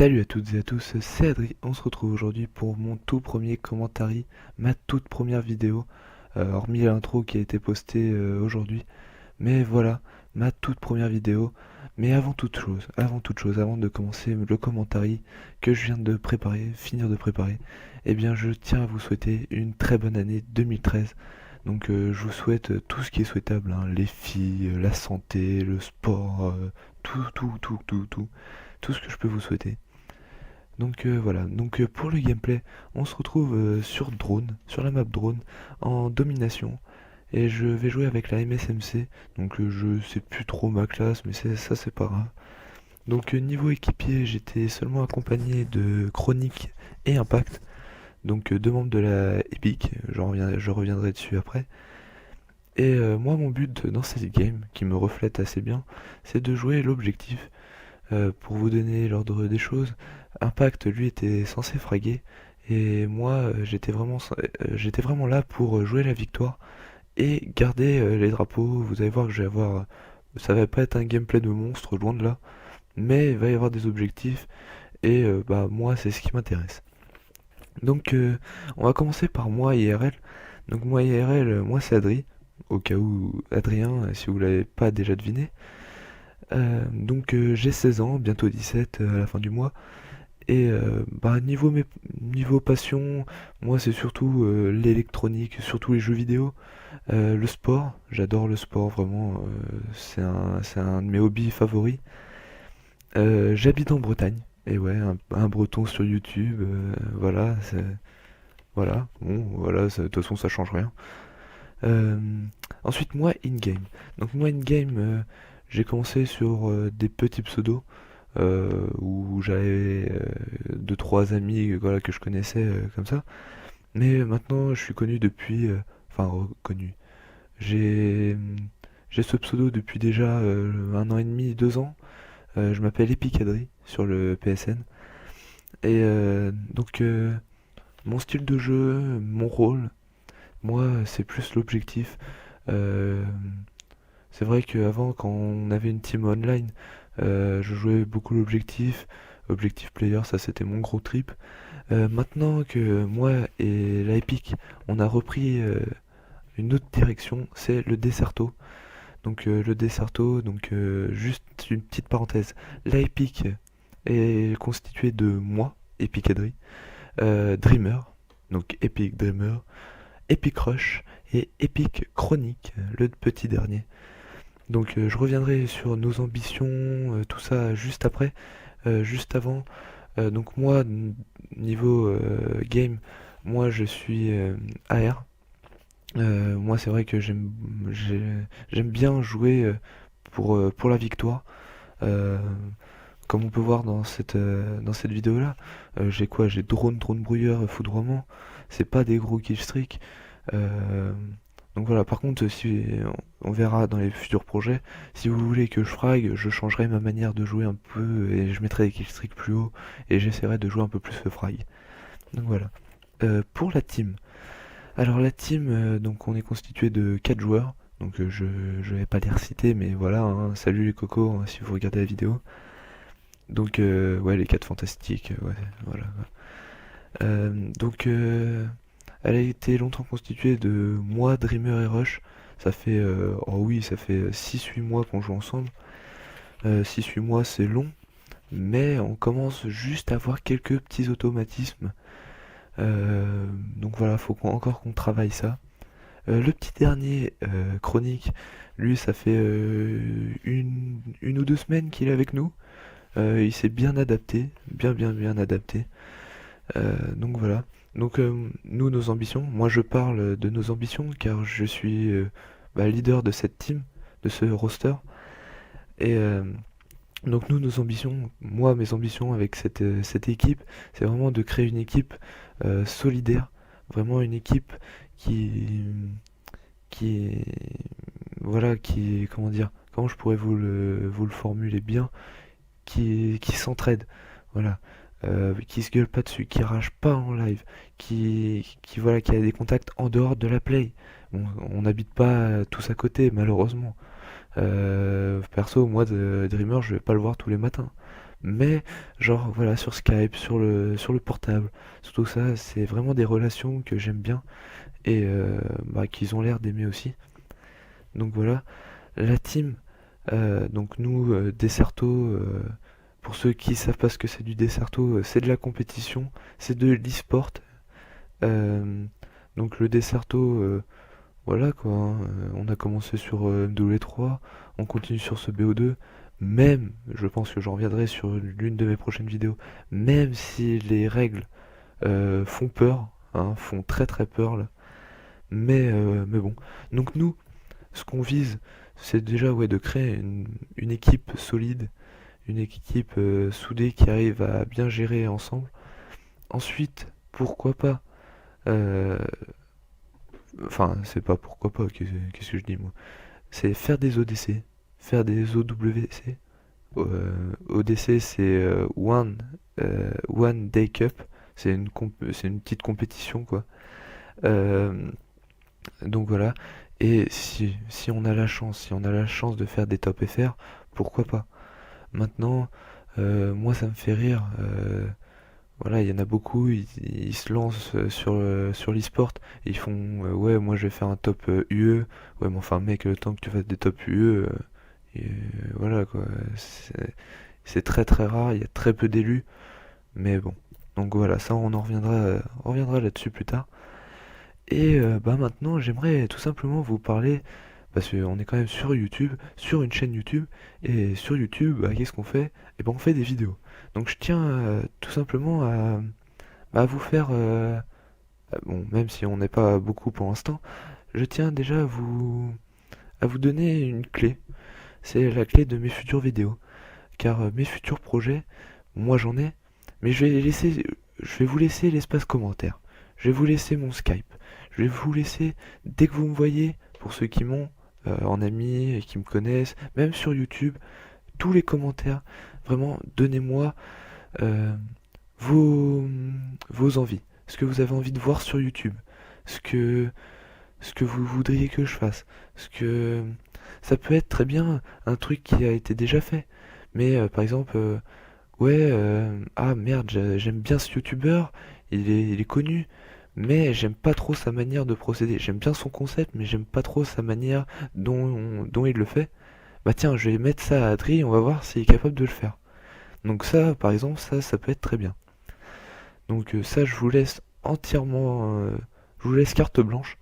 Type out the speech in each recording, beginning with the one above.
Salut à toutes et à tous, c'est Adri. On se retrouve aujourd'hui pour mon tout premier commentary, ma toute première vidéo, hormis l'intro qui a été postée aujourd'hui. Mais voilà, ma toute première vidéo. Mais avant de commencer le commentary que je viens de préparer, finir de préparer, eh bien je tiens à vous souhaiter une très bonne année 2013. Donc je vous souhaite tout ce qui est souhaitable, hein, les filles, la santé, le sport, tout ce que je peux vous souhaiter. Donc voilà, donc pour le gameplay, on se retrouve sur drone, sur la map drone, en domination. Et je vais jouer avec la MSMC, donc je sais plus trop ma classe, mais ça c'est pas grave. Donc niveau équipier, j'étais seulement accompagné de Chronique et Impact, donc deux membres de la Epic, je reviendrai dessus après. Et moi mon but dans cette game, qui me reflète assez bien, c'est de jouer l'objectif. Pour vous donner l'ordre des choses, Impact lui était censé fraguer et moi j'étais vraiment là pour jouer la victoire et garder les drapeaux. Vous allez voir que je vais avoir, ça va pas être un gameplay de monstre, loin de là, mais il va y avoir des objectifs et bah moi c'est ce qui m'intéresse. Donc on va commencer par moi IRL. Donc moi IRL, moi c'est Adri, au cas où Adrien, si vous l'avez pas déjà deviné. Donc j'ai 16 ans, bientôt 17 à la fin du mois. Et bah niveau passion, moi c'est surtout l'électronique, surtout les jeux vidéo, le sport, j'adore le sport vraiment, c'est un de mes hobbies favoris. J'habite en Bretagne, et ouais, un breton sur YouTube, voilà, voilà, bon, voilà, de toute façon ça change rien. Euh, Ensuite moi in-game, donc moi in-game, j'ai commencé sur des petits pseudos, où j'avais deux trois amis voilà, que je connaissais comme ça. Mais maintenant, je suis connu depuis, enfin reconnu. J'ai j'ai ce pseudo depuis déjà un an et demi, 2 ans. Je m'appelle Epicadry sur le PSN. Et donc mon style de jeu, mon rôle, moi c'est plus l'objectif. Euh, c'est vrai qu'avant, quand on avait une team online, je jouais beaucoup l'objectif. Objectif player, ça c'était mon gros trip. Maintenant que moi et la Epic, on a repris une autre direction, c'est le Desserto. Donc le Desserto, donc juste une petite parenthèse. La Epic est constituée de moi, Epic Adri, Dreamer, donc Epic Dreamer, Epic Rush et Epic Chronique, le petit dernier. Donc je reviendrai sur nos ambitions, tout ça juste après, juste avant. Donc moi, niveau game, moi je suis AR. Moi c'est vrai que j'aime bien jouer pour la victoire. Euh, Comme on peut voir dans cette vidéo là, j'ai quoi? J'ai drone brouilleur, foudroiement. C'est pas des gros killstreaks. Euh, donc voilà, par contre, si on verra dans les futurs projets, si vous voulez que je frag, je changerai ma manière de jouer un peu et je mettrai des killstreaks plus haut et j'essaierai de jouer un peu plus le frag. Donc voilà. Pour la team. Alors la team, donc on est constitué de 4 joueurs. Donc je vais pas les reciter, mais voilà, hein, salut les cocos hein, si vous regardez la vidéo. Donc ouais, les 4 fantastiques, ouais, voilà. Donc elle a été longtemps constituée de moi, Dreamer et Rush. Ça fait, oh oui, ça fait 6-8 mois qu'on joue ensemble. 6-8 mois, c'est long, mais on commence juste à avoir quelques petits automatismes. Donc voilà, encore qu'on travaille ça. Le petit dernier, Chronique, lui, ça fait une ou 2 semaines qu'il est avec nous. Il s'est bien adapté, bien adapté. Donc voilà. Donc nous, nos ambitions, moi je parle de nos ambitions car je suis leader de cette team, de ce roster. Et donc nous, nos ambitions, moi mes ambitions avec cette équipe, c'est vraiment de créer une équipe solidaire, vraiment une équipe qui, qui est, voilà, qui est, comment dire, comment je pourrais vous le formuler bien, qui s'entraide, voilà, qui se gueule pas dessus, qui rage pas en live, voilà, qui a des contacts en dehors de la play. On n'habite pas tous à côté, malheureusement. Perso, moi, de Dreamer, je vais pas le voir tous les matins. mais genre voilà sur Skype, sur le portable, surtout ça, c'est vraiment des relations que j'aime bien et bah, qu'ils ont l'air d'aimer aussi. Donc voilà, la team, donc nous, Desserto, pour ceux qui savent pas ce que c'est du Desserto, c'est de la compétition, c'est de l'e-sport. Euh, donc le Desserto, voilà quoi, hein, on a commencé sur MW3, on continue sur ce BO2, même, je pense que j'en reviendrai sur l'une de mes prochaines vidéos, même si les règles font peur, hein, font très très peur là, mais bon. Donc nous, ce qu'on vise, c'est déjà ouais, de créer une équipe solide, une équipe soudée qui arrive à bien gérer ensemble. Ensuite, pourquoi pas, euh, enfin c'est pas pourquoi pas, qu'est-ce que je dis moi, c'est faire des ODC, faire des OWC. ODC c'est One Day Cup, c'est une petite compétition quoi. Euh, donc voilà, et si on a la chance, si on a la chance de faire des top FR, pourquoi pas. Maintenant, moi ça me fait rire. Voilà, il y en a beaucoup, ils se lancent sur l'e-sport, et ils font ouais, moi je vais faire un top UE. Ouais, mais enfin, mec, le temps que tu fasses des top UE, et, voilà quoi, c'est très très rare, il y a très peu d'élus, mais bon. Donc voilà, ça on reviendra là-dessus plus tard. Et bah maintenant, j'aimerais tout simplement vous parler, parce qu'on est quand même sur YouTube, sur une chaîne YouTube, et sur YouTube, bah, qu'est-ce qu'on fait? Et ben on fait des vidéos. Donc je tiens tout simplement à vous faire, bon, même si on n'est pas beaucoup pour l'instant, je tiens déjà à vous donner une clé. C'est la clé de mes futures vidéos. Car mes futurs projets, moi j'en ai, mais je vais vous laisser l'espace commentaire. Je vais vous laisser mon Skype. Je vais vous laisser, dès que vous me voyez, pour ceux qui m'ont en ami et qui me connaissent, même sur YouTube, tous les commentaires. Vraiment, donnez-moi euh, vos, vos envies, ce que vous avez envie de voir sur YouTube, ce que, ce que vous voudriez que je fasse, ce que ça peut être très bien un truc qui a été déjà fait, mais par exemple, ouais, ah merde, j'aime bien ce youtubeur, il est connu, mais j'aime pas trop sa manière de procéder. J'aime bien son concept, mais j'aime pas trop sa manière dont il le fait. Bah tiens, je vais mettre ça à Adri, on va voir s'il est capable de le faire. Donc ça, par exemple, ça peut être très bien. Donc ça, je vous laisse entièrement, je vous laisse carte blanche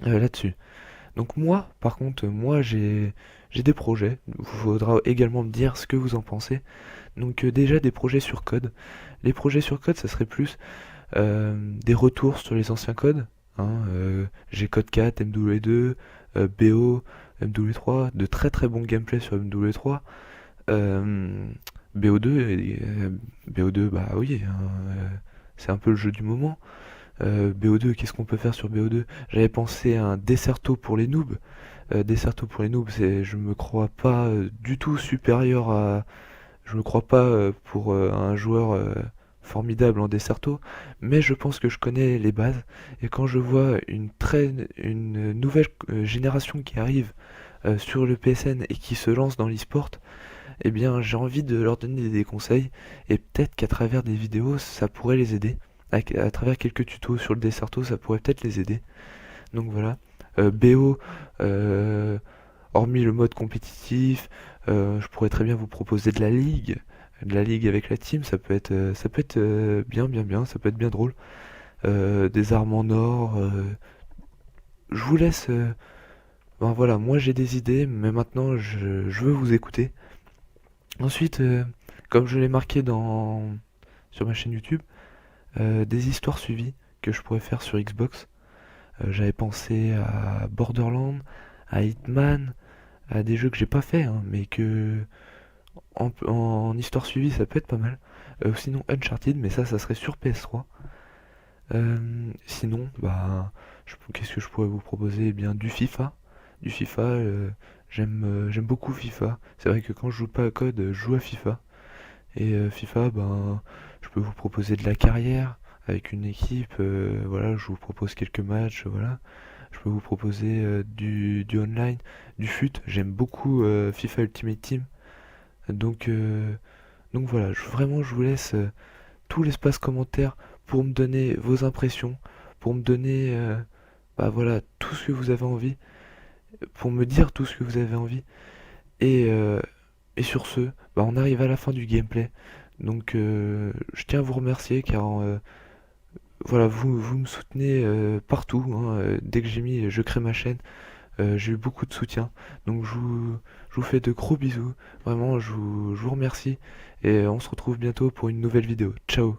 là-dessus. Donc moi, par contre, moi j'ai des projets. Il faudra également me dire ce que vous en pensez. Donc déjà des projets sur code. Les projets sur code, ça serait plus des retours sur les anciens codes. Hein, j'ai Code 4, MW2, BO, MW3, de très très bons gameplays sur MW3. Euh, BO2, BO2, bah oui, hein, c'est un peu le jeu du moment. BO2, qu'est-ce qu'on peut faire sur BO2? J'avais pensé à un Desserto pour les noobs. Desserto pour les noobs, je me crois pas du tout supérieur à, je me crois pas pour un joueur formidable en Desserto, mais je pense que je connais les bases. Et quand je vois une nouvelle génération qui arrive sur le PSN et qui se lance dans l'e-sport, eh bien j'ai envie de leur donner des conseils et peut-être qu'à travers des vidéos ça pourrait les aider. À travers quelques tutos sur le Desserto, ça pourrait peut-être les aider. Donc voilà. BO, hormis le mode compétitif, je pourrais très bien vous proposer de la ligue avec la team, ça peut être bien, ça peut être bien drôle. Des armes en or, je vous laisse. Ben voilà, moi j'ai des idées, mais maintenant je veux vous écouter. Ensuite, comme je l'ai marqué sur ma chaîne YouTube, des histoires suivies que je pourrais faire sur Xbox. J'avais pensé à Borderlands, à Hitman, à des jeux que j'ai pas fait, hein, mais que en histoire suivie ça peut être pas mal. Sinon Uncharted, mais ça serait sur PS3. Sinon, bah, qu'est-ce que je pourrais vous proposer? Eh bien, du FIFA. Du FIFA, j'aime beaucoup FIFA. C'est vrai que quand je joue pas à code, je joue à FIFA. Et FIFA, ben, je peux vous proposer de la carrière avec une équipe. Voilà, je vous propose quelques matchs. Voilà, je peux vous proposer du online, du fut. J'aime beaucoup FIFA Ultimate Team. Donc, Donc voilà, vraiment je vous laisse tout l'espace commentaire pour me donner vos impressions, pour me donner bah voilà tout ce que vous avez envie, pour me dire tout ce que vous avez envie. Et, euh, et sur ce, bah on arrive à la fin du gameplay. Donc je tiens à vous remercier car voilà, vous me soutenez partout, hein, dès que j'ai mis je crée ma chaîne, j'ai eu beaucoup de soutien. Donc je vous fais de gros bisous. Vraiment, je vous remercie. Et on se retrouve bientôt pour une nouvelle vidéo. Ciao!